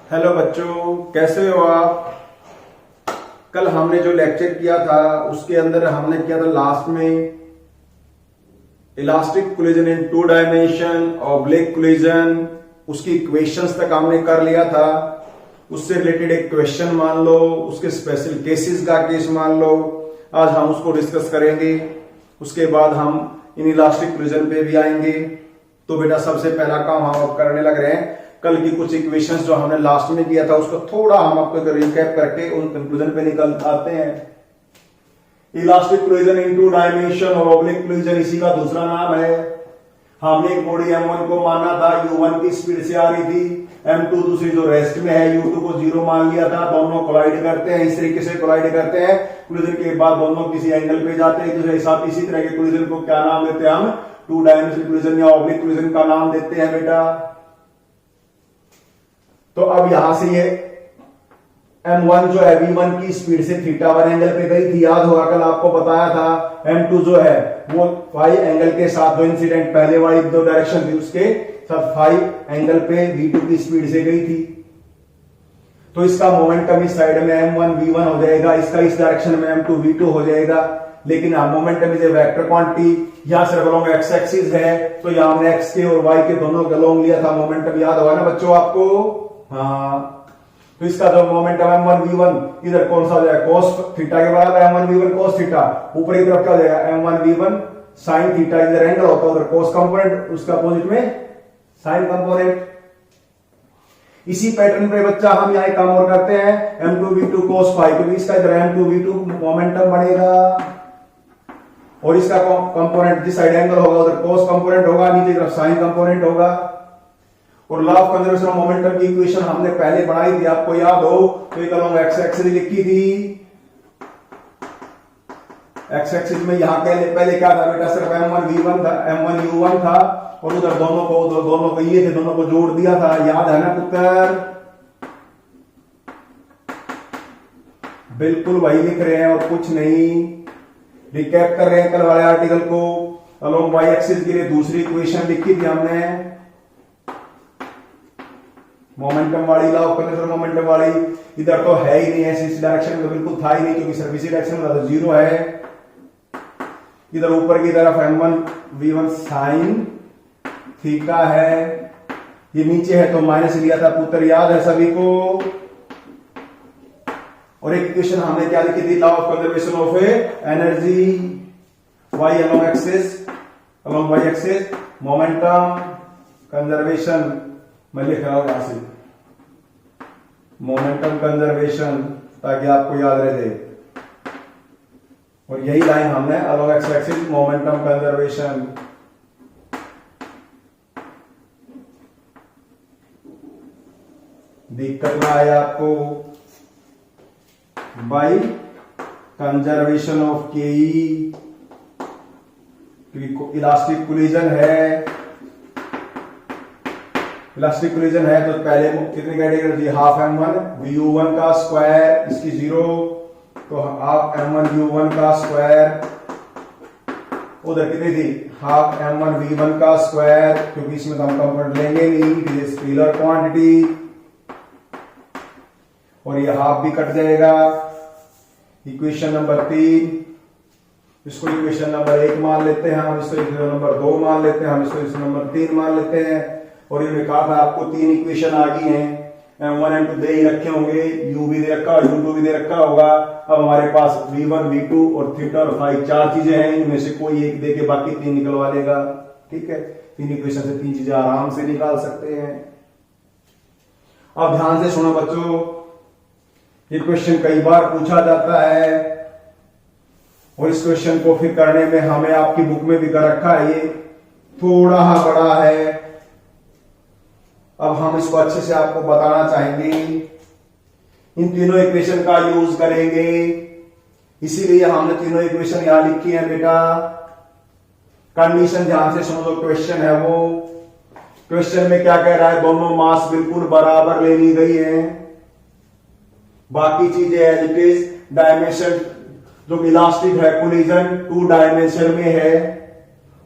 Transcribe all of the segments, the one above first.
Hello बच्चों, कैसे हो आप। कल हमने जो लेक्चर किया था उसके अंदर हमने किया था लास्ट में elastic collision in two dimension और ब्लैक कोलिजन, उसकी इक्वेशंस तक हमने कर लिया था। उससे रिलेटेड एक क्वेश्चन मान लो, उसके स्पेशल केसेस का केस मान लो। आज हम उसको डिस्कस करेंगे। उसके बाद हम इन इलास्टिक कोलिजन पे भी आएंगे। तो बेटा सबसे पहला काम हम अब करने लग रहे हैं। कल की कुछ इक्वेशंस जो हमने लास्ट में किया था उसको थोड़ा हम आपको रिकैप करके उन कंक्लूजन पे निकल आते हैं। Elastic collision in two dimension और ऑब्लिक कोलिजन इसी का दूसरा नाम है। हमने एक बॉडी M1 को माना था, U1 की स्पीड से आ रही थी, M2 दूसरी जो रेस्ट में है U2 को 0 मान लिया था। दोनों कोलाइड करते हैं, इस तरीके से कोलाइड करते हैं। कोलिजन के बाद दोनों किसी एंगल पे जाते हैं एक दूसरे के साथ। इसी तरह के कोलिजन को क्या नाम देते हैं हम? टू डायमेंशनल कोलिजन या ऑब्लिक कोलिजन का नाम देते हैं बेटा। तो अब यहां से ये M1 जो है V1 की स्पीड से θ1 एंगल पे गई थी, याद होगा कल आपको बताया था। M2 जो है वो फाई एंगल के साथ जो इंसिडेंट पहले वाली दो डायरेक्शन थी उसके साथ फाई एंगल पे V2 की स्पीड से गई थी। तो इसका मोमेंटम इस साइड में M1 V1 हो जाएगा, इसका इस डायरेक्शन में M2 V2 हो जाएगा। लेकिन momentum is a vector quantity, यहां सिर्फ अलोंग एक्स एक्सिस है, तो यहां हमने एक्स के और वाई के दोनों के अलोंग लिया था मोमेंटम, याद होगा ना बच्चों आपको। हाँ, तो इसका जो मोमेंटम M1 V1 इधर कौन सा हो जाएगा? cos थीटा के बराबर M1 V1 cos थीटा। ऊपर की तरफ क्या हो जाएगा? M1 V1 sin theta. इधर एंगल होता है, उधर cos कंपोनेंट, उसका अपोजिट में sin कंपोनेंट। इसी पैटर्न पे बच्चा हम यहाँ काम और करते हैं M2 V2 cos फाई, क्योंकि इसका इधर M2 V2 मोमेंटम बनेगा और इसका कंपोनेंट जिस साइड एंगल होगा उधर cos कंपोनेंट होगा, नीचे की तरफ sin कंपोनेंट होगा। और law of conservation of momentum की इक्वेशन हमने पहले बनाई थी, आपको याद हो तो एक अलोंग एक्स एक्सिस लिखी थी। एक्स एक्सिस में यहां पहले क्या था बेटा? सिर्फ M1 V1 था, M1 U1 था और उधर दोनों को ये थे, दोनों को जोड़ दिया था, याद है ना पुत्र? बिल्कुल वही लिख रहे हैं और कुछ नहीं। रिकैप कर रहे हैं कल वाले आर्टिकल को। अलोंग वाई एक्सिस के लिए दूसरी इक्वेशन लिखी थी हमने, मोमेंटम वाली, लॉ ऑफ कंजर्वेशन मोमेंटम वाली। इधर तो है ही नहीं, ऐसी इस डायरेक्शन में तो बिल्कुल था ही नहीं, क्योंकि सिर्फ इसी डायरेक्शन में तो 0 है। इधर ऊपर की तरफ M1 V1 sin थीटा है, ये नीचे है तो माइनस लिया था पुत्र, याद है सभी को। और एक इक्वेशन हमने क्या लिखी थी? Law of conservation of energy, y along axis momentum conservation. मैं लिख रहा हूं यहां से मोमेंटम कंजर्वेशन ताकि आपको याद रह जाए। और यही लाइन हमने along x axis momentum conservation. दिक्कत ना आए आपको। बाई कंजर्वेशन ऑफ केई, क्योंकि इलास्टिक कोलिजन है, इलास्टिक कोलिजन है तो पहले कितनी कैटेगरी थी? हाफ M1 VU1 का स्क्वायर, इसकी 0 तो हाफ M1 U1 का स्क्वायर। उधर कितनी थी? हाफ M1 V1 का स्क्वायर, क्योंकि इसमें तो हम कंपोनेंट लेंगे नहीं, इट इज स्केलर क्वांटिटी। और ये हाफ भी कट जाएगा। इक्वेशन नंबर 3, इसको इक्वेशन नंबर 1 मान लेते हैं हम, इसको इक्वेशन नंबर 2 मान लेते हैं हम, इसको इक्वेशन नंबर 3 मान लेते हैं। और ये कहा था आपको 3 इक्वेशन आ गई हैं। M1 M2 दे ही रखे होंगे, U भी दे रखा, U2 भी दे रखा होगा। अब हमारे पास V1 V2 और थीटा और फाई 4 चीजें हैं, इनमें से कोई एक दे के बाकी 3 निकलवा लेगा। ठीक है, 3 इक्वेशन से 3 चीजें आराम से निकाल सकते हैं। अब ध्यान से सुनो बच्चों, ये क्वेश्चन कई बार पूछा जाता है और इस क्वेश्चन को फिर करने में हमें आपकी बुक में भी कर रखा है, ये थोड़ा बड़ा है। अब हम इसको अच्छे से आपको बताना चाहेंगे, इन तीनों इक्वेशन का यूज करेंगे, इसीलिए हमने तीनों इक्वेशन यहां लिखी है बेटा। कंडीशन ध्यान से सुनो, जो क्वेश्चन है वो क्वेश्चन में क्या कह रहा है? दोनों मास बिल्कुल बराबर ले ली गई है, बाकी चीजें एज इट इज। डायमेंशन जो इलास्टिक है कोलिजन 2 डायमेंशन में है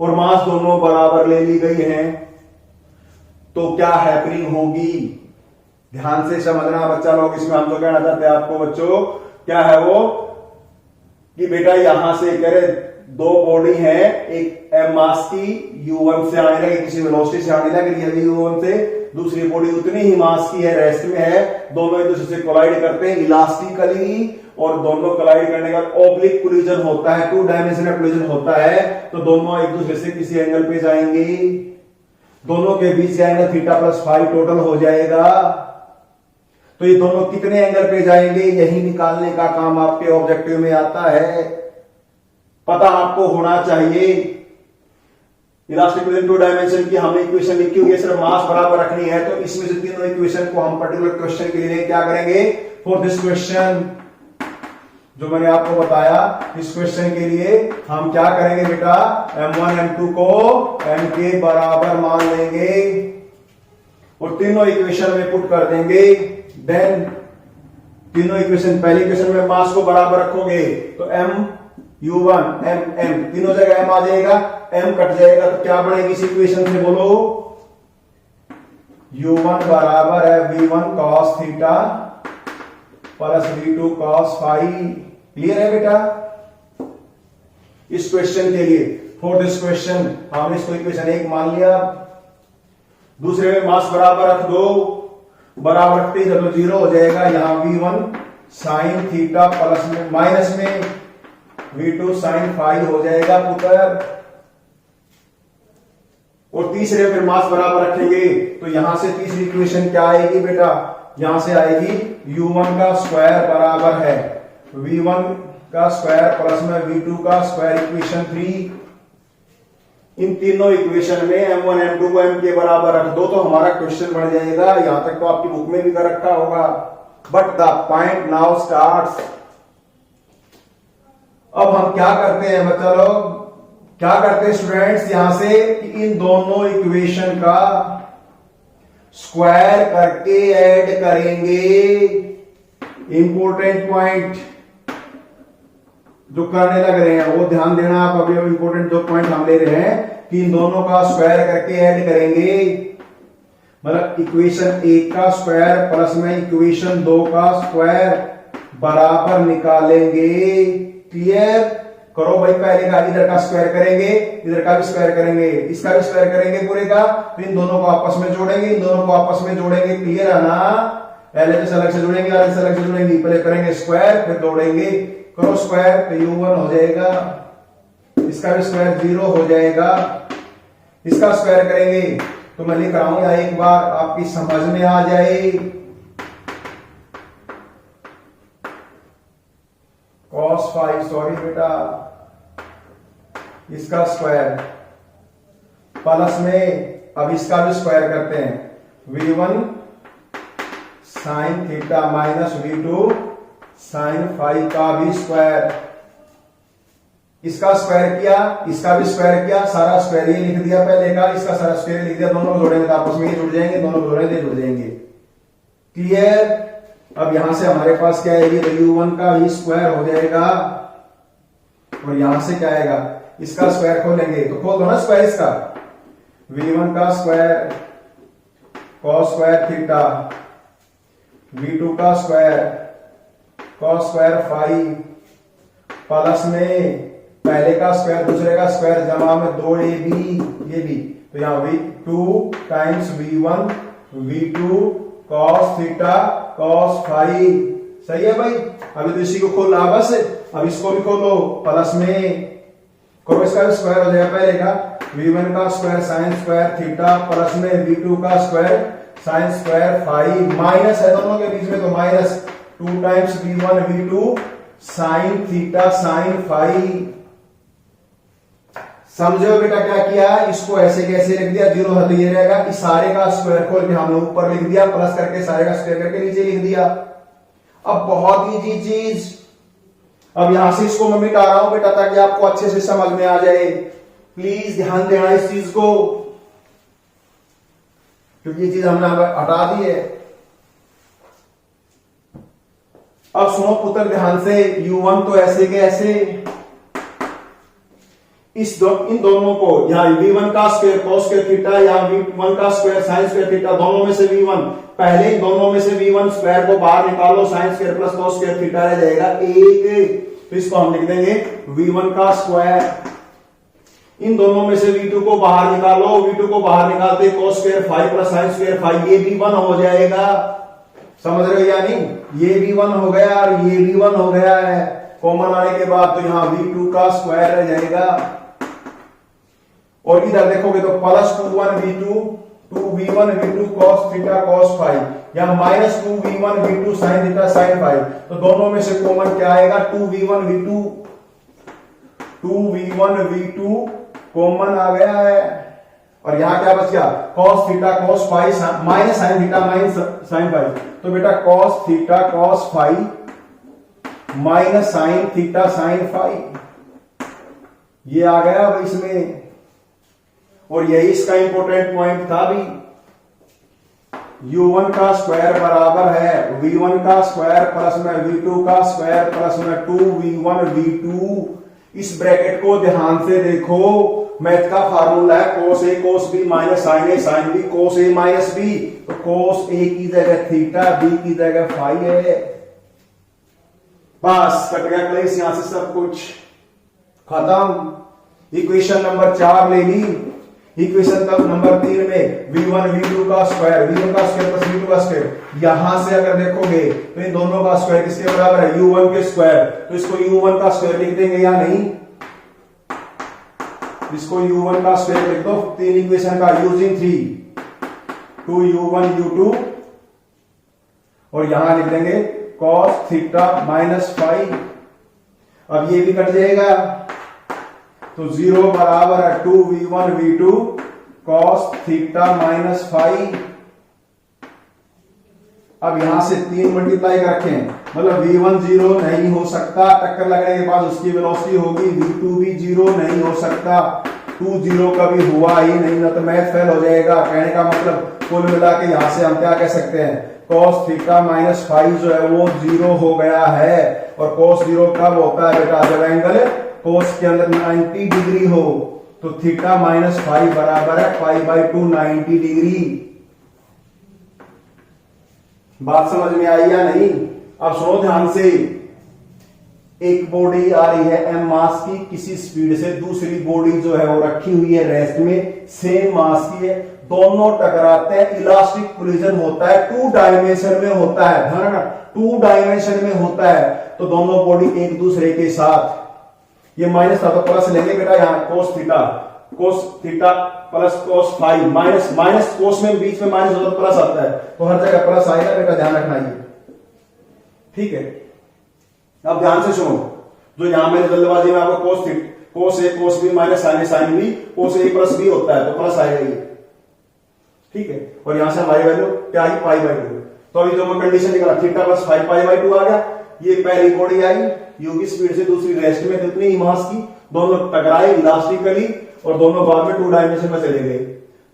और मास दोनों बराबर ले ली गई हैं। तो क्या हैपनिंग होगी? ध्यान से समझना बच्चा लोग, इसमें हम तो कहना चाहते हैं आपको बच्चों, क्या है वो कि बेटा यहां से कह रहे दो बॉडी है, एक m मास की u1 से आने लगे, किसी वेलोसिटी से आने लगे u1 से, दूसरी बॉडी उतनी ही मास की है, रेस्ट में है, दोनों एक दूसरे से कोलाइड करते हैं इलास्टिकली, और दोनों कोलाइड करने के बाद ऑब्लिक कोलिजन होता है, 2 डायमेंशनल कोलिजन होता है, तो दोनों एक दूसरे से किसी एंगल पे जाएंगे, दोनों के बीच का angle theta plus phi total हो जाएगा। तो ये दोनों कितने एंगल पे जाएंगे, यही निकालने का काम आपके ऑब्जेक्टिव में आता है, पता आपको होना चाहिए। इलास्टिक कोलिजन 2 डायमेंशन की हमने इक्वेशन लिखी हुई है, सिर्फ मास बराबर रखनी है, तो इसमें से तीनों इक्वेशन को हम पर्टिकुलर क्वेश्चन के लिए क्या करेंगे, फॉर दिस क्वेश्चन जो मैंने आपको बताया, इस क्वेश्चन के लिए हम क्या करेंगे बेटा, m1 m2 को m के बराबर मान लेंगे और तीनों इक्वेशन में पुट कर देंगे। देन तीनों इक्वेशन, पहली इक्वेशन में मास को बराबर रखोगे तो m u1 m m तीनों जगह m आ जाएगा, m कट जाएगा तो क्या बनेगी इस इक्वेशन से, बोलो, u1 बराबर है v1 cos theta plus v2 cos phi. Clear है बेटा? इस क्वेश्चन के लिए, फॉर दिस क्वेश्चन हमने इसको इक्वेशन 1 मान लिया, दूसरे में मास बराबर रख दो, बराबर रखते ही तो 0 हो जाएगा, यहां v1 साइन थीटा प्लस में माइनस में v2 साइन फाई हो जाएगा पुत्र, और तीसरे फिर मास बराबर रखेंगे तो यहां से तीसरी इक्वेशन क्या आएगी बेटा, यहां से आएगी u1 का स्क्वायर बराबर है v1 का स्क्वायर प्लस में v2 का स्क्वायर, इक्वेशन 3। इन तीनों इक्वेशन में m1 m2 को m के बराबर रख दो तो हमारा क्वेश्चन बन जाएगा। यहां तक तो आपकी बुक में भी कर रखा होगा, but the point now starts. अब हम क्या करते हैं बच्चा लोग, क्या करते हैं स्टूडेंट्स, यहां से कि इन दोनों इक्वेशन का स्क्वायर करके ऐड करेंगे। इंपॉर्टेंट पॉइंट जो करने लग रहे हैं वो ध्यान देना आप, अभी इंपॉर्टेंट जो पॉइंट हम ले रहे हैं कि इन दोनों का स्क्वायर करके ऐड करेंगे, मतलब इक्वेशन 1 का स्क्वायर प्लस में इक्वेशन 2 का स्क्वायर बराबर निकालेंगे। क्लियर करो भाई, पहले का इधर का स्क्वायर करेंगे, इधर का भी स्क्वायर करेंगे, इसका भी स्क्वायर करेंगे पूरे का, तो इन दोनों को आपस में जोड़ेंगे, इन दोनों को आपस में जोड़ेंगे। क्लियर है ना? पहले से अलग से जोड़ेंगे, अलग से अलग से जोड़ेंगे, पहले करेंगे स्क्वायर फिर जोड़ेंगे, करो स्क्वायर तो u1 हो जाएगा, इसका भी स्क्वायर 0 हो जाएगा, इसका स्क्वायर करेंगे तो मैं लिख रहा हूं या एक बार आपकी समझ में आ जाए, cos फाई, सॉरी बेटा, इसका स्क्वायर प्लस में अब इसका भी स्क्वायर करते हैं, v1 sine theta minus v2 sine phi का भी स्क्वायर, इसका स्क्वायर किया, इसका भी स्क्वायर किया, सारा स्क्वायर ये लिख दिया पहले का, इसका सारा स्क्वायर लिख दिया, दोनों को जोड़ेंगे तो आपस में ये जुड़ जाएंगे, दोनों को जोड़ेंगे जुड़ जाएंगे। क्लियर? अब यहां से हमारे पास क्या आएगी, u1 का ही स्क्वायर हो जाएगा, और यहां से क्या आएगा, इसका स्क्वायर खोलेंगे तो खोल दो ना स्क्वायर इसका, v1 का square cos square theta, v2 का square cos square phi plus में पहले का स्क्वायर दूसरे का स्क्वायर जमा में 2ab ये भी, तो यहां v2 times v1 v2 cos theta cos phi. सही है भाई? अभी तो इसी को खोल रहा बस, अब इसको भी खोलो प्लस में करो, इसका भी स्क्वायर हो जाएगा पहले का, v1 का square sine square theta plus में v2 का square sine square phi, minus है दोनों के बीच में तो minus 2 times v1 v2 sine theta sine phi. समझो बेटा क्या किया, इसको ऐसे कैसे लिख दिया, 0 है तो ये रहेगा, इस सारे का स्क्वायर खोल के हमने ऊपर लिख दिया, प्लस करके सारे का स्क्वायर करके नीचे लिख दिया। अब बहुत इजी चीज, अब यहां से इसको मैं मिटा रहा हूं बेटा ताकि आपको अच्छे से समझ में आ जाए, प्लीज ध्यान देना इस चीज को, क्योंकि ये चीज हमने हटा दी है। अब सुनो पुत्र ध्यान से, u1 तो ऐसे के ऐसे, इन दोनों को, यहाँ v1 का स्क्वायर cos स्क्वायर थीटा या v1 का स्क्वायर sin स्क्वायर थीटा, दोनों में से v1, पहले इन दोनों में से v1 स्क्वायर को बाहर निकालो, sin square plus cos square theta रह जाएगा 1, तो इसको हम लिख देंगे v1 का स्क्वायर। इन दोनों में से v2 को बाहर निकालो, v2 को बाहर निकालते cos square 5 plus sin square 5, ये v1 हो जाएगा। समझ रहे हो या नहीं? ये v1 हो गया और ये v1 हो गया है। कॉमन आने के बाद तो यहां v2 का स्क्वायर रह जाएगा, और इधर देखोगे तो plus 2v1 v2 cos theta cos 5 या minus 2v1 v2 sin theta sin 5, तो दोनों में से कॉमन क्या आएगा? 2v1 v2 कॉमन आ गया है, और यहां क्या बच गया? cos theta cos 5 minus sin theta minus sin 5, तो बेटा cos theta cos 5 minus sin theta sin 5, ये आ गया अब इसमें। और यही इसका इंपॉर्टेंट पॉइंट था भी, u1 का स्क्वायर बराबर है v1 का स्क्वायर प्लस में v2 का स्क्वायर प्लस में 2v1 v2। इस ब्रैकेट को ध्यान से देखो, मैथ का फार्मूला है cos a cos b minus sin a sin b cos a minus b, तो cos a की जगह थीटा, b की जगह फाई है। बस कट गया क्लेश, यहां से सब कुछ खत्म। इक्वेशन नंबर 4 ले ली। इक्वेशन नंबर 3 में v1 v2 का स्क्वायर, v1 का स्क्वायर प्लस v2 का स्क्वायर, यहां से अगर देखोगे तो इन दोनों का स्क्वायर किसके बराबर है? u1 के स्क्वायर, तो इसको u1 का स्क्वायर लिख देंगे या नहीं? इसको u1 का स्क्वायर लिख दो, 3 इक्वेशन का यूजिंग 3 2u1 u2, और यहां लिख देंगे cos थीटा माइनस 5। अब ये भी कट जाएगा, तो 0 बराबर है 2v1 v2 cos theta minus 5। अब यहां से 3 मल्टीप्लाई कर रखें, मतलब v1 0 नहीं हो सकता, टक्कर लगने के बाद उसकी वेलोसिटी होगी, v2 भी 0 नहीं हो सकता, 2 0 कभी हुआ ही नहीं, ना तो मैथ फेल हो जाएगा। कहने का मतलब कुल मिला के यहां से हम क्या कह सकते हैं? cos थीटा माइनस 5 जो है वो 0 हो गया है। और cos 0 कब होता है बेटा? जब एंगल cos के अंदर 90 डिग्री हो, तो थीटा माइनस 5 बराबर है π/2 90 डिग्री। बात समझ में आई या नहीं? अब सुनो ध्यान से, एक बॉडी आ रही है m मास की किसी स्पीड से, दूसरी बॉडी जो है वो रखी हुई है रेस्ट में, सेम मास की है, दोनों टकराते हैं, इलास्टिक कोलिजन होता है, 2 डायमेंशन में होता है, ध्यान रखना 2 डायमेंशन में होता है, तो दोनों बॉडी एक दूसरे के साथ, ये माइनस था तो प्लस लेंगे बेटा, यहां cos theta plus cos 5 minus cos में बीच में माइनस होता तो प्लस आता है, तो हर जगह प्लस आएगा बेटा, ध्यान रखना ये, ठीक है। अब ध्यान से सुनो, जो यहां मैंने जल्दबाजी में आपको cos a cos b minus sin b cos a plus b होता है, तो प्लस आएगा ये, ठीक है। और यहां से हमारी वैल्यू क्या आई? π/2। तो अभी जो मैं कंडीशन निकाला थीटा प्लस 5 π/2 आ गया। ये पहली बॉडी आई u की स्पीड से, दूसरी रेस्ट में, कितनी ही मास की, दोनों टकराए इलास्टिकली और दोनों बाद में 2 डायमेंशन में चले गए।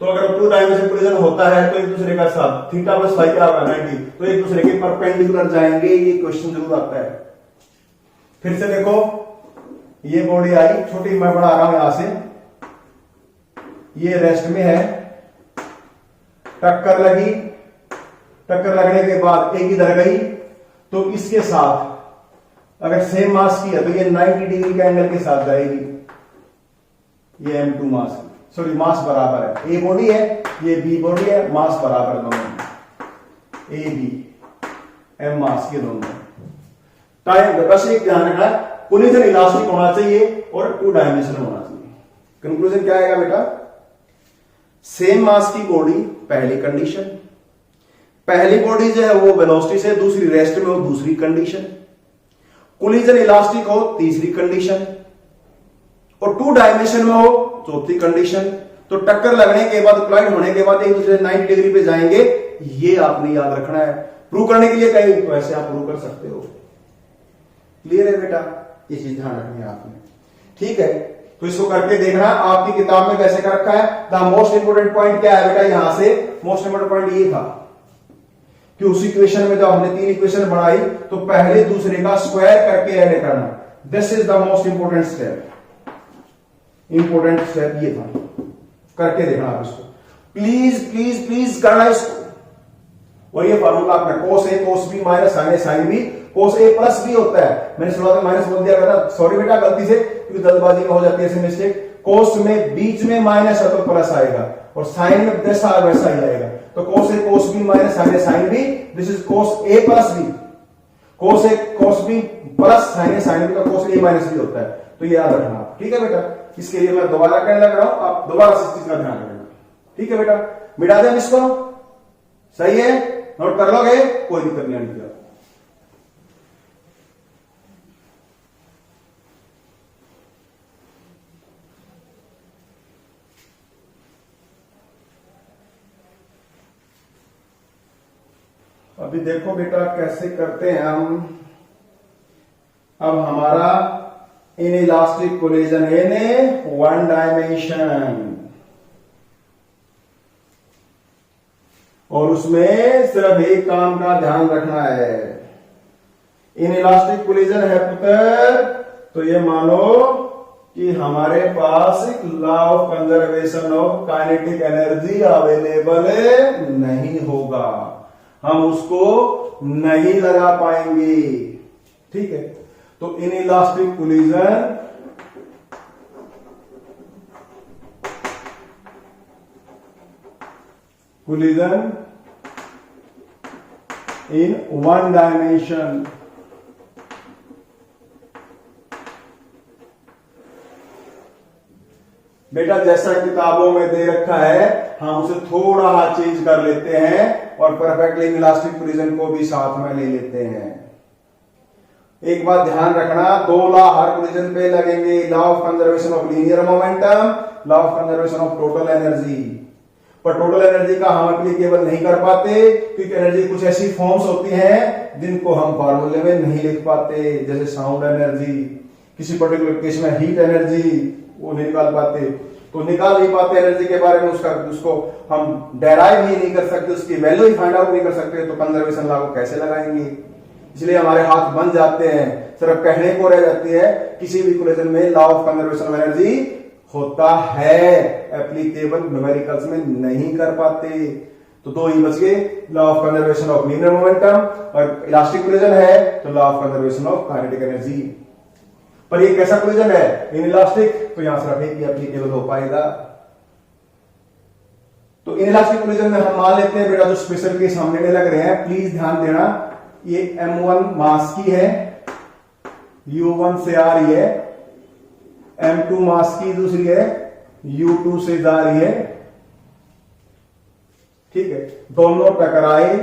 तो अगर 2 डायमेंशन कोलिजन होता है तो एक दूसरे का साथ थीटा प्लस 5 क्या होगा? 90, तो एक दूसरे के परपेंडिकुलर जाएंगे। ये क्वेश्चन जरूर आता है। फिर से देखो, ये बॉडी आई, छोटी मैं बढ़ा रहा हूं यहां से, ये रेस्ट में है, टक्कर लगी, टक्कर लगने के बाद एक इधर गई, तो इसके साथ अगर सेम मास की है तो ये 90 डिग्री के एंगल के साथ जाएगी, ये m2 मास की, सॉरी मास बराबर है, ए बॉडी है, ये बी बॉडी है, मास बराबर दोनों, ए बी एम मास के दोनों। टाइम बस एक ध्यान रखना है, कोलिजन इलास्टिक होना चाहिए और 2 डायमेंशनल होना चाहिए। कंक्लूजन क्या आएगा बेटा? सेम मास की बॉडी पहली कंडीशन, पहली बॉडी जो है वो वेलोसिटी से, दूसरी रेस्ट में हो दूसरी कंडीशन, कोलिजन इलास्टिक हो तीसरी कंडीशन, और 2 डायमेंशन में हो चौथी कंडीशन। तो टक्कर लगने के बाद, क्लाइड होने के बाद एक दूसरे 90 डिग्री पे जाएंगे, ये आपने याद रखना है। प्रूव करने के लिए कहीं तो ऐसे आप प्रूव कर सकते हो। क्लियर है बेटा? ये चीज ध्यान रखनी है आपने, ठीक है। तो इसको करके देखना, आपकी किताब में कैसे कर रखा है। द मोस्ट इंपोर्टेंट पॉइंट क्या है बेटा? यहां से मोस्ट इंपोर्टेंट पॉइंट ये था कि उस इक्वेशन में जब हमने 3 इक्वेशन बढ़ाई तो पहले दूसरे का स्क्वायर करके ऐड करना, this is the most important step. Important step ये था, करके देखना आप इसको, प्लीज प्लीज प्लीज करना इसको। और ये फार्मूला आपका कोस a cos b minus sine a sine B, cos a plus B होता है, मैंने शुरुआत में माइनस बोल दिया था, सॉरी बेटा गलती से, क्योंकि जल्दबाजी में हो जाती है ऐसे मिस्टेक। कोस में बीच में माइनस है तो प्लस आएगा, और साइन में जैसा वैसा ही आएगा, तो cos a cos b minus sine a sine b, this is cos a plus b, cos a cos b plus sine a sine b का कोस ए माइनस बी होता है, तो ये याद रखना आप, ठीक है बेटा। इसके लिए मैं दोबारा कहने लग रहा हूं, आप दोबारा से इस चीज का ध्यान रखना, ठीक है बेटा। मिटा दें इसको, सही है, नोट कर लोगे, कोई दिक्कत नहीं आनी। अभी देखो बेटा कैसे करते हैं हम। अब हमारा in elastic collision in one dimension, और उसमें सिर्फ एक काम का ध्यान रखना है, इन इलास्टिक कोलिजन है पुत्र, तो ये मानो कि हमारे पास law of conservation of kinetic energy available नहीं होगा, हम उसको नहीं लगा पाएंगे, ठीक है। तो in elastic collision in one dimension, बेटा जैसा किताबों में दे रखा है हम उसे थोड़ा चेंज कर लेते हैं और परफेक्टली इलास्टिक कोलिजन को भी साथ में ले लेते हैं। एक बात ध्यान रखना, दो लॉ हर कोलिजन पे लगेंगे, law of conservation of linear momentum, law of conservation of total energy. पर टोटल एनर्जी का हम एप्लीकेबल नहीं कर पाते, क्योंकि एनर्जी कुछ ऐसी फॉर्म्स होती हैं जिनको हम फार्मूले में नहीं लिख पाते, जैसे साउंड एनर्जी, किसी पर्टिकुलर केस में हीट एनर्जी, वो नहीं निकाल पाते, तो निकाल नहीं पाते एनर्जी के बारे में, उसको हम डेराइव ही नहीं कर सकते, उसकी वैल्यू ही फाइंड आउट नहीं कर सकते, तो कंजर्वेशन लॉ को कैसे लगाएंगे। इसलिए हमारे हाथ बन जाते हैं, सिर्फ कहने को रह जाती है, किसी भी कोलिजन में law of conservation of energy होता है, एप्लीकेबल न्यूमेरिकल्स में नहीं कर पाते। तो दो ही बच गए, law of conservation of linear momentum, और इलास्टिक कोलिजन है तो law of conservation of kinetic energy. पर ये कैसा कोलिजन है, इन इलास्टिक, तो यहां सिर्फ एक ही एप्लीकेबल हो पाएगा। तो इन इलास्टिक कोलिजन में हम मान लेते हैं बेटा, जो स्पेशल केस हमने में लग रहे हैं, प्लीज ध्यान देना, ये M1 मास की है, U1 से आ रही है, M2 मास की दूसरी है, U2 से जा रही है, ठीक है। दोनों टकराए,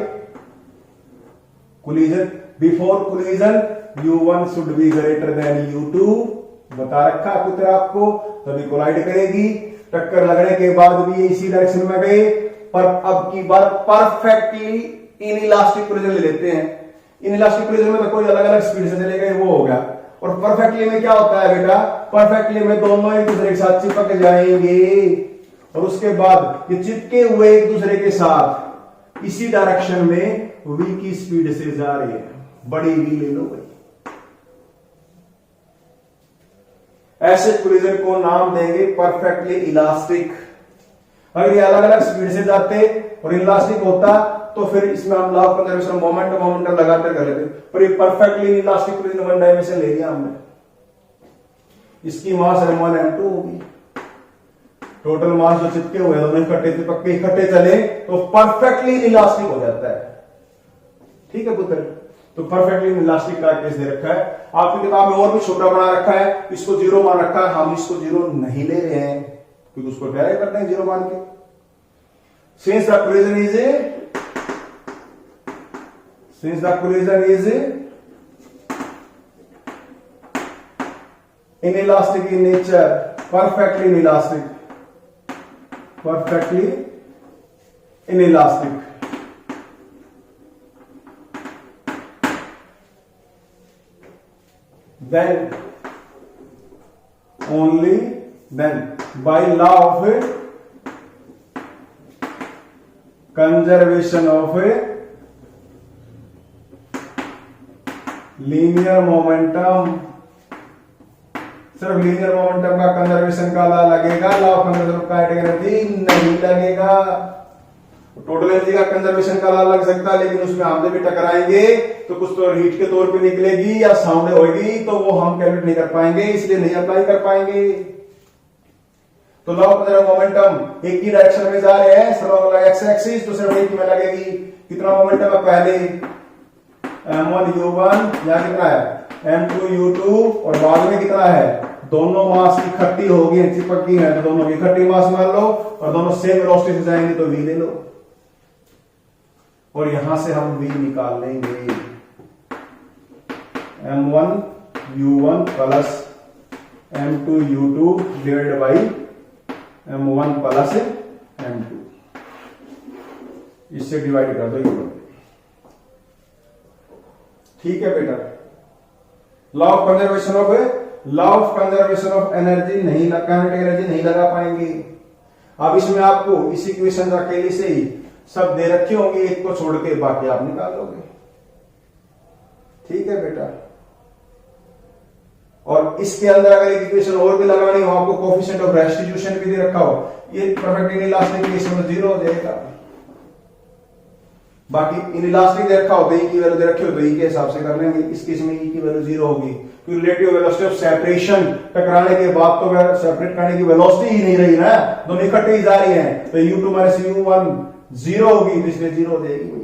collision, before collision U1 should be greater than U2, बता रखा पुत्र आपको, तभी कोलाइड करेगी। टक्कर लगने के बाद भी ये इसी डायरेक्शन में गए, पर अब की बार परफेक्टली इन इलास्टिक कोलिजन ले लेते हैं। इन इलास्टिक कोलिजन में तो कोई अलग अलग स्पीड से चले गए, वो हो गया। और परफेक्टली में क्या होता है बेटा, परफेक्टली में दोनों एक दूसरे के साथ चिपक जाएंगे, और उसके बाद ये चिपके हुए एक दूसरे के साथ इसी डायरेक्शन में v की स्पीड से जा रही है, बड़ी v ले लो भाई। ऐसे कोलिजन को नाम देंगे परफेक्टली इलास्टिक। अगर ये अलग अलग स्पीड से जाते और इलास्टिक होता तो फिर इसमें हम लॉ ऑफ कंजर्वेशन मोमेंटम लगाते कर लेते, पर ये perfectly elastic collision one dimension ले लिया हमने। इसकी मास M1 M2 होगी, टोटल मास जो चिपके हुए दोनों इकट्ठे चले तो परफेक्टली इलास्टिक हो जाता है, ठीक है पुत्र। तो परफेक्टली इलास्टिक का केस दे रखा है आपकी किताब में, और भी छोटा बना रखा है, इसको जीरो मान रखा है, हम इसको जीरो नहीं ले रहे हैं क्योंकि उसको डेराइव करते हैं जीरो मान के। Since the collision is inelastic in nature, perfectly inelastic, then only then by law of conservation of linear momentum सिर्फ लीनियर मोमेंटम का कंजर्वेशन का लॉ लगेगा, law of conservation of kinetic energy नहीं लगेगा। टोटल एनर्जी का conservation का law लग सकता है, लेकिन उसमें आमने भी टकराएंगे तो कुछ तो हीट के तौर पे निकलेगी या साउंड होगी, तो वो हम कैलकुलेट नहीं कर पाएंगे, इसलिए नहीं अप्लाई कर पाएंगे। तो लॉ ऑफ मोमेंटम एक ही डायरेक्शन में जा रहे हैं, सब एक्स एक्सिस, तो सिर्फ एक में लगेगी। कितना मोमेंटम है पहले m1 u1, या कितना है m2 u2, और बाद में कितना है, दोनों मास इकट्ठी होगी, चिपकी है तो दोनों की इकट्ठी मास मान लो, और दोनों सेम वेलोसिटी से जाएंगे तो v ले लो, और यहां से हम v निकाल लेंगे। m1 u1 plus m2 u2 divided by m1 plus m2, इससे डिवाइड कर दो ये। ठीक है बेटा, law of conservation of energy नहीं काइनेटिक एनर्जी नहीं लगा पाएंगे। अब इसमें आपको इस इक्वेशन अकेले से ही सब दे रखे होंगे, एक को छोड़ के बाकी आप निकाल लोगे। ठीक है बेटा, और इसके अंदर अगर एक इक्वेशन और भी लगानी हो, आपको कोफिशिएंट ऑफ रेस्टिट्यूशन भी दे रखा हो, ये परफेक्ट इनइलास्टिक केस में 0 हो जाएगा। बाकी इनइलास्टिक दे रखा हो तो ई की वैल्यू दे रखी हो तो ई के हिसाब से कर लेंगे। इस केस में ई की वैल्यू 0 होगी, क्योंकि रिलेटिव वेलोसिटी ऑफ सेपरेशन, टकराने के बाद तो सेपरेट करने की वेलोसिटी ही नहीं रही ना, दोनों इकट्ठे ही जा रही हैं, तो u2 माइनस u1 0 होगी, तो इसलिए 0 हो जाएगी।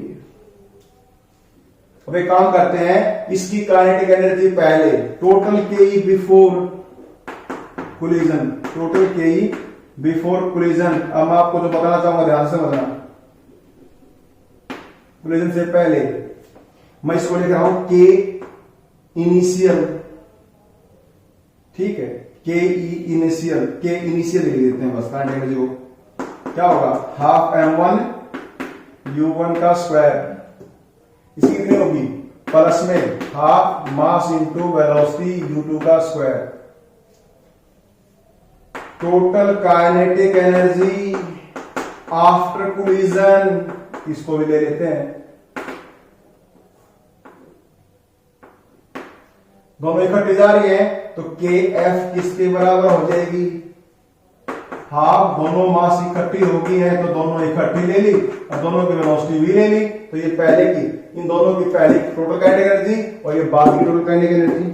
अब एक काम करते हैं, इसकी काइनेटिक एनर्जी पहले टोटल के बिफोर कोलिजन, टोटल के बिफोर कोलिजन। अब मैं आपको जो बताना चाहूंगा ध्यान से समझना, कोलिजन से पहले मैं इसको लिख रहा हूं के इनिशियल, ठीक है, के इनिशियल, के इनिशियल लिख देते हैं बस काइनेटिक एनर्जी को। क्या होगा, हाफ m1 u1 का स्क्वायर, इसकी कितनी होगी, प्लस में half mass into velocity u2 का square. Total kinetic energy after collision, इसको भी ले लेते हैं, दोनों इकट्ठी जा रही है, तो के एफ किसके बराबर हो जाएगी, हाफ, दोनों मास इकट्ठी होगी है तो दोनों इकट्ठी ले ली, और दोनों की वेलोसिटी भी ले ली, तो ये पहले की, इन दोनों की पहले की टोटल काइनेटिक एनर्जी और ये बाद की टोटल काइनेटिक एनर्जी।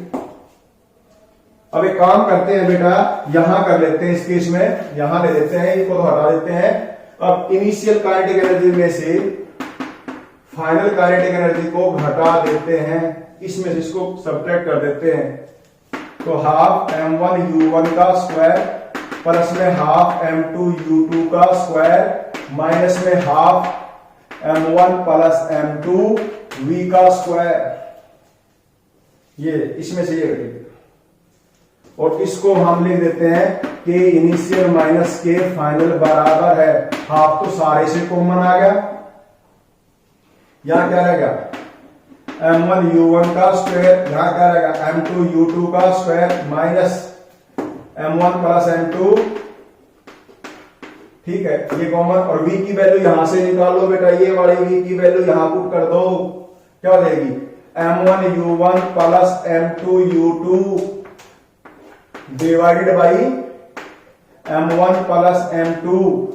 अब एक काम करते हैं बेटा, यहां कर लेते हैं, इस केस में यहां ले लेते हैं, इसको हटा देते हैं। अब इनिशियल काइनेटिक एनर्जी में से फाइनल काइनेटिक एनर्जी को घटा देते हैं, इसमें से इसको सब्ट्रैक्ट कर देते हैं, तो हाफ m1 u1 का स्क्वायर प्लस में हाफ m2 u2 का स्क्वायर माइनस में half m1 plus m2 v का स्क्वायर, ये इसमें से ये घटेगा, और इसको हम लिख देते हैं के इनिशियल माइनस के फाइनल बराबर है, हाफ तो सारे से कॉमन आ गया, यहां क्या रहेगा m1 u1 का स्क्वायर, यहां क्या रहेगा m2 u2 का square minus m1 plus m2, ठीक है, ये कॉमन, और v की वैल्यू यहां से निकाल लो बेटा, ये वाली v की वैल्यू यहां पुट कर दो, क्या हो जाएगी m1 u1 plus m2 u2 divided by m1 plus m2,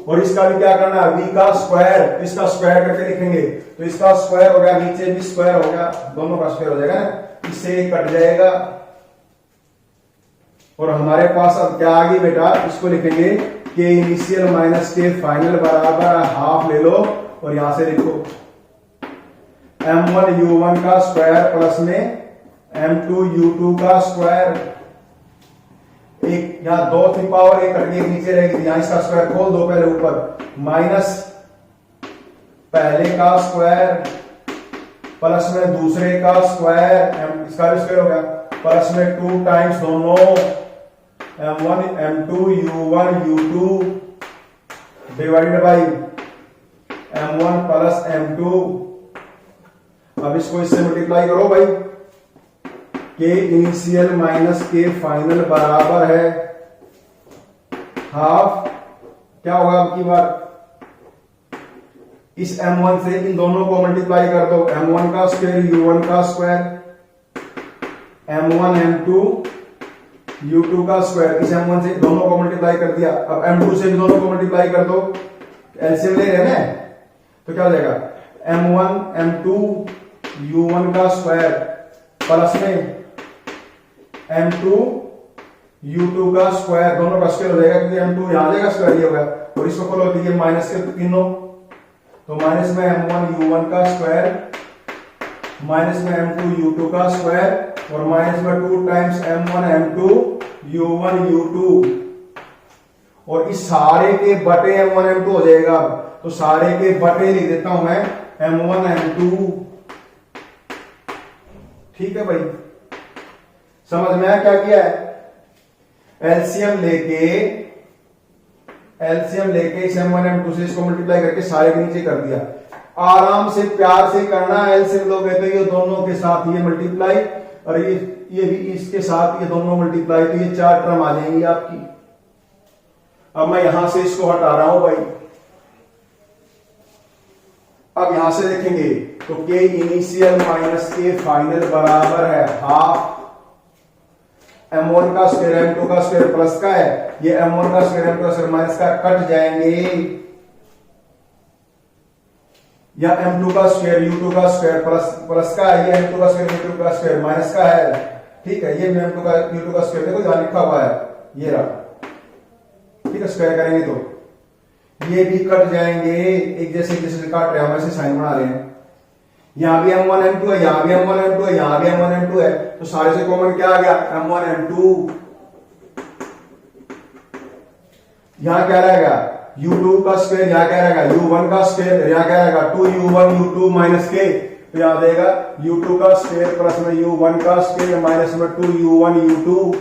और इसका भी क्या करना है, v का स्क्वायर, इसका स्क्वायर करके लिखेंगे, तो इसका स्क्वायर हो गया, नीचे भी स्क्वायर हो गया, दोनों का स्क्वायर हो जाएगा ना, इससे कट जाएगा, और हमारे पास अब क्या आ गई बेटा, इसको लिखेंगे के इनिशियल माइनस के फाइनल बराबर हाफ ले लो, और यहां से लिखो m1 u1 का स्क्वायर प्लस में m2 u2 का स्क्वायर, एक यहां 2 की पावर एक कट गई, नीचे रहेगी, यहां इसका स्क्वायर खोल दो पहले ऊपर, माइनस पहले का स्क्वायर प्लस में दूसरे का स्क्वायर, इसका भी स्क्वायर हो गया, प्लस में 2 टाइम्स दोनों m1 m2 u1 u2 divided by m1 plus m2। अब इसको इससे मल्टीप्लाई करो भाई, के इनिशियल माइनस के फाइनल बराबर है हाफ, क्या होगा अब की बार, इस m1 से इन दोनों को मल्टीप्लाई कर दो, m1 का स्क्वायर u1 का स्क्वायर m1 m2 u2 का स्क्वायर, इस m1 से दोनों को मल्टीप्लाई कर दिया, अब m2 से भी दोनों को मल्टीप्लाई कर दो, एलसीएम ले रहे हैं तो क्या हो जाएगा m1 m2 u1 का स्क्वायर प्लस में m2 u2 का स्क्वायर, दोनों का स्क्वायर हो जाएगा क्योंकि m2 यहां आ जाएगा स्क्वायर ये होगा, और इसको खोलो तो ये माइनस के तीनों, तो माइनस में m1 u1 का स्क्वायर माइनस में m2 u2 का स्क्वायर और माइनस में 2 times m1 m2 u1 u2, और इस सारे के बटे m1 m2 हो जाएगा। तो सारे के बटे लिख देता हूं मैं m1 m2। ठीक है भाई, समझ में आया क्या किया है? एलसीएम लेके इस m1 m2 से इसको मल्टीप्लाई करके सारे के नीचे कर दिया। आराम से प्यार से करना, एलसीएम लोगे तो ये दोनों के साथ ये मल्टीप्लाई और ये भी इसके साथ ये दोनों मल्टीप्लाई, तो ये 4 टर्म आ जाएंगी आपकी। अब मैं यहां से इसको हटा रहा हूं भाई, अब यहां से देखेंगे तो के इनिशियल माइनस के फाइनल बराबर है हाफ m1 का स्क्वायर m2 का स्क्वायर प्लस का है, ये m1 का स्क्वायर m2 का स्क्वायर माइनस का कट जाएंगे, या m2 का स्क्वायर u2 का स्क्वायर प्लस का है, ये m2 का स्क्वायर u2 का स्क्वायर माइनस का है। ठीक है, ये m2 का u2 का स्क्वायर देखो जहां लिखा हुआ है ये रहा, ठीक है, स्क्वायर करेंगे तो ये भी कट जाएंगे, एक जैसे काट रहे हैं वैसे साइन बना रहे हैं। यहां भी m1 m2 है, यहां भी m1 m2 है, यहां भी m1 m2 है, तो सारे से कॉमन क्या आ गया m1 m2। यहां क्या रहेगा u2 का स्क्वायर, यहां क्या रहेगा u1 का स्क्वायर, यहां क्या रहेगा 2u1 u2 माइनस के, तो यहां देगा u2 का स्क्वायर प्लस में u1 का स्क्वायर माइनस में 2u1 u2,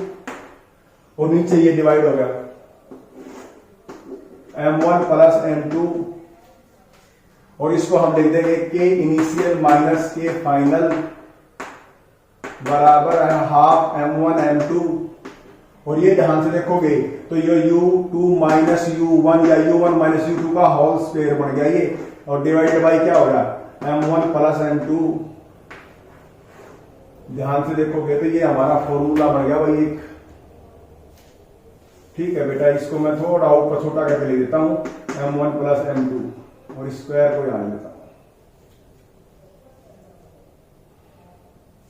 और नीचे ये डिवाइड हो गया m1 प्लस m2, और इसको हम लिख देंगे के इनिशियल माइनस के फाइनल बराबर है हाफ m1 m2, और ये ध्यान से देखोगे तो ये u2 माइनस u1 या u1 माइनस u2 का होल स्क्वायर बन गया ये, और डिवाइडेड बाई क्या होगा m1 प्लस m2। ध्यान से देखोगे तो ये हमारा फॉर्मूला बन गया भाई एक। ठीक है बेटा, इसको मैं थोड़ा ऊपर छोटा करके लिख देता हूं m1 प्लस m2, और स्क्वायर को यहां लेता हूं।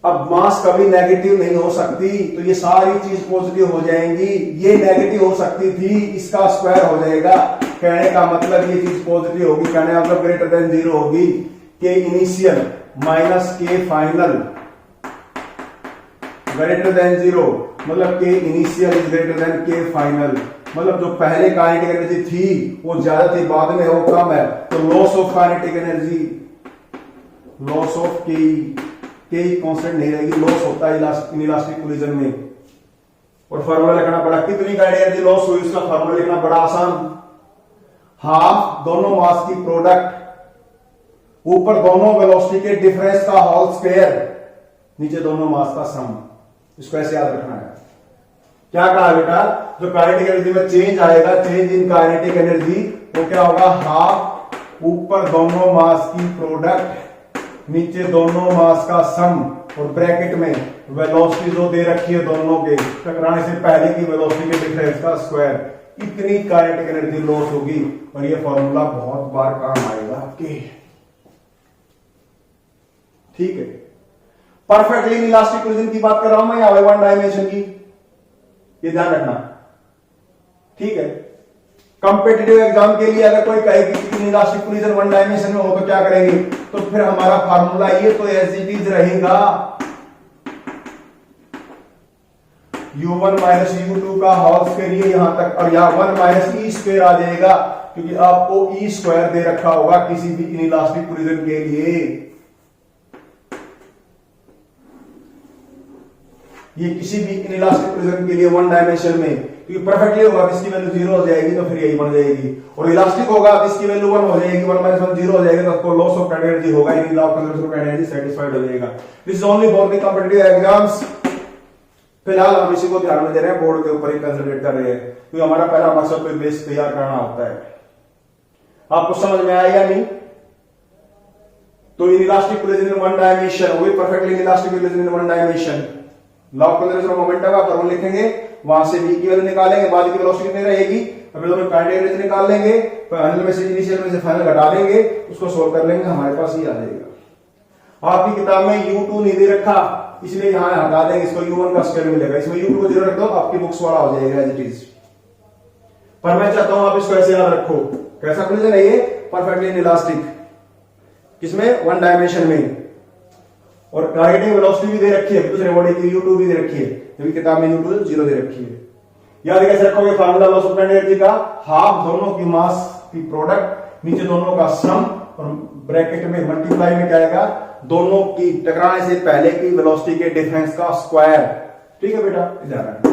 अब मास कभी नेगेटिव नहीं हो सकती, तो ये सारी चीज पॉजिटिव हो जाएंगी, ये नेगेटिव हो सकती थी, इसका स्क्वायर हो जाएगा। कहने का मतलब ये चीज पॉजिटिव होगी, कहने का मतलब ग्रेटर देन 0 होगी। के इनिशियल माइनस के फाइनल ग्रेटर देन 0, मतलब के इनिशियल इज ग्रेटर देन के फाइनल, मतलब जो पहले काइनेटिक एनर्जी थी वो ज्यादा थी, बाद में वो कम है, तो loss of kinetic energy, loss of के कांस्टेंट नहीं रहेगी, लॉस होता है इलास्टिक कोलिजन में। और फार्मूला लिखना पड़ा, कितनी काइनेटिक एनर्जी लॉस हुई उसका फार्मूला लिखना बड़ा आसान, हाफ दोनों मास की प्रोडक्ट, ऊपर दोनों वेलोसिटी के डिफरेंस का होल स्क्वायर, नीचे दोनों मास का सम। इसको ऐसे याद रखना है। क्या कहा बेटा, जो काइनेटिक एनर्जी में चेंज आएगा, चेंज इन काइनेटिक एनर्जी, वो क्या होगा हाफ ऊपर दोनों मास की प्रोडक्ट, नीचे दोनों मास का सम, और ब्रैकेट में वेलोसिटी जो दे रखी है दोनों के टकराने से पहले की वेलोसिटी के डिफरेंस का स्क्वायर, इतनी काइनेटिक एनर्जी लॉस होगी। और ये फॉर्मूला बहुत बार काम आएगा आपके। ठीक है, परफेक्टली इलास्टिक कोलिजन की बात कर रहा हूं मैं, या वन डायमेंशन की, ये ध्यान रखना। ठीक है, कंपेटिटिव एग्जाम के लिए अगर कोई कहे कि इलास्टिक कोलिजन वन डायमेंशन में हो तो क्या करेंगे, तो फिर हमारा फार्मूला ये तो एज इट इज रहेगा, u1 माइनस u2 का होल स्क्वायर ये यहां तक, और यहां 1 माइनस ई स्क्वायर आ जाएगा, क्योंकि आपको ई स्क्वायर दे रखा होगा किसी भी इनइलास्टिक कोलिजन के लिए। ये किसी भी इनइलास्टिक कोलिजन के लिए वन डायमेंशन में, क्योंकि परफेक्टली होगा इसकी वैल्यू 0 हो जाएगी, तो फिर यही बन जाएगी। और इलास्टिक होगा इसकी वैल्यू 1 हो जाएगी, 1 माइनस 1 0 हो जाएगा, तो आपको लॉस ऑफ काइनेटिक एनर्जी होगा, यानी law of conservation of kinetic energy satisfied हो जाएगा। This is only for the competitive exams. फिलहाल हम इसी को ध्यान में दे रहे हैं, बोर्ड के ऊपर ही कंसंट्रेट कर रहे हैं, क्योंकि हमारा पहला मकसद कोई बेस तैयार करना होता है। आपको समझ में आया या नहीं? तो elastic collision in one dimension, वही perfectly elastic collision in one dimension. Law of conservation of momentum का फॉर्मूला लिखेंगे, वहां से v की वैल्यू निकालेंगे, बाद की वेलोसिटी कितनी रहेगी, अभी दोनों काइनेटिक एनर्जी निकाल लेंगे, फाइनल में से इनिशियल में से फाइनल घटा देंगे, उसको सोल्व कर लेंगे, हमारे पास ये आ जाएगा। आपकी किताब में u2 नहीं दे रखा, इसलिए यहां हटा देंगे, इसको u1 का स्क्वायर मिलेगा, इसमें u2 को 0 रख दो, आपकी बुक्स वाला हो जाएगा एज इट इज। पर मैं चाहता हूं आप इसको ऐसे याद रखो, कैसा कोलिजन है ये, परफेक्टली इनइलास्टिक, किसमें, वन डायमेंशन में, और टारगेटिंग वेलोसिटी भी दे रखी है, दूसरे बॉडी की u2 भी दे रखी है, जबकि किताब में u2 0 दे रखी है। याद कैसे रखोगे फार्मूला लॉस ऑफ एनर्जी का, हाफ दोनों की मास की प्रोडक्ट, नीचे दोनों का सम, और ब्रैकेट में मल्टीप्लाई में क्या आएगा, दोनों की टकराने से पहले की वेलोसिटी के डिफरेंस का स्क्वायर। ठीक है बेटा, ध्यान रखना।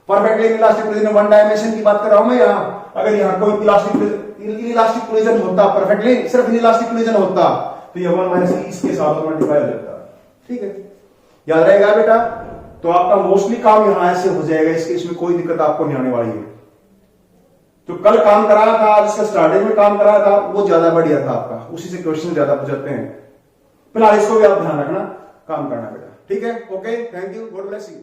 Perfectly elastic collision one dimension की बात कर रहा हूं मैं यहां, अगर यहां कोई इलास्टिक कोलिजन होता, परफेक्टली सिर्फ इलास्टिक कोलिजन होता, तो ये 1 माइनस इसके साथ मल्टीप्लाई हो जाता। ठीक है, याद रहेगा बेटा। तो आपका मोस्टली काम यहां ऐसे हो जाएगा, इसमें कोई दिक्कत आपको नहीं आने वाली है। जो कल काम कराया था, जिसका स्टार्टिंग में काम कराया था, वो ज्यादा बढ़िया था आपका, उसी से क्वेश्चन ज्यादा पूछते हैं। फिलहाल इसको भी आप ध्यान रखना, काम करना बेटा। ठीक है, okay, thank you, God bless you.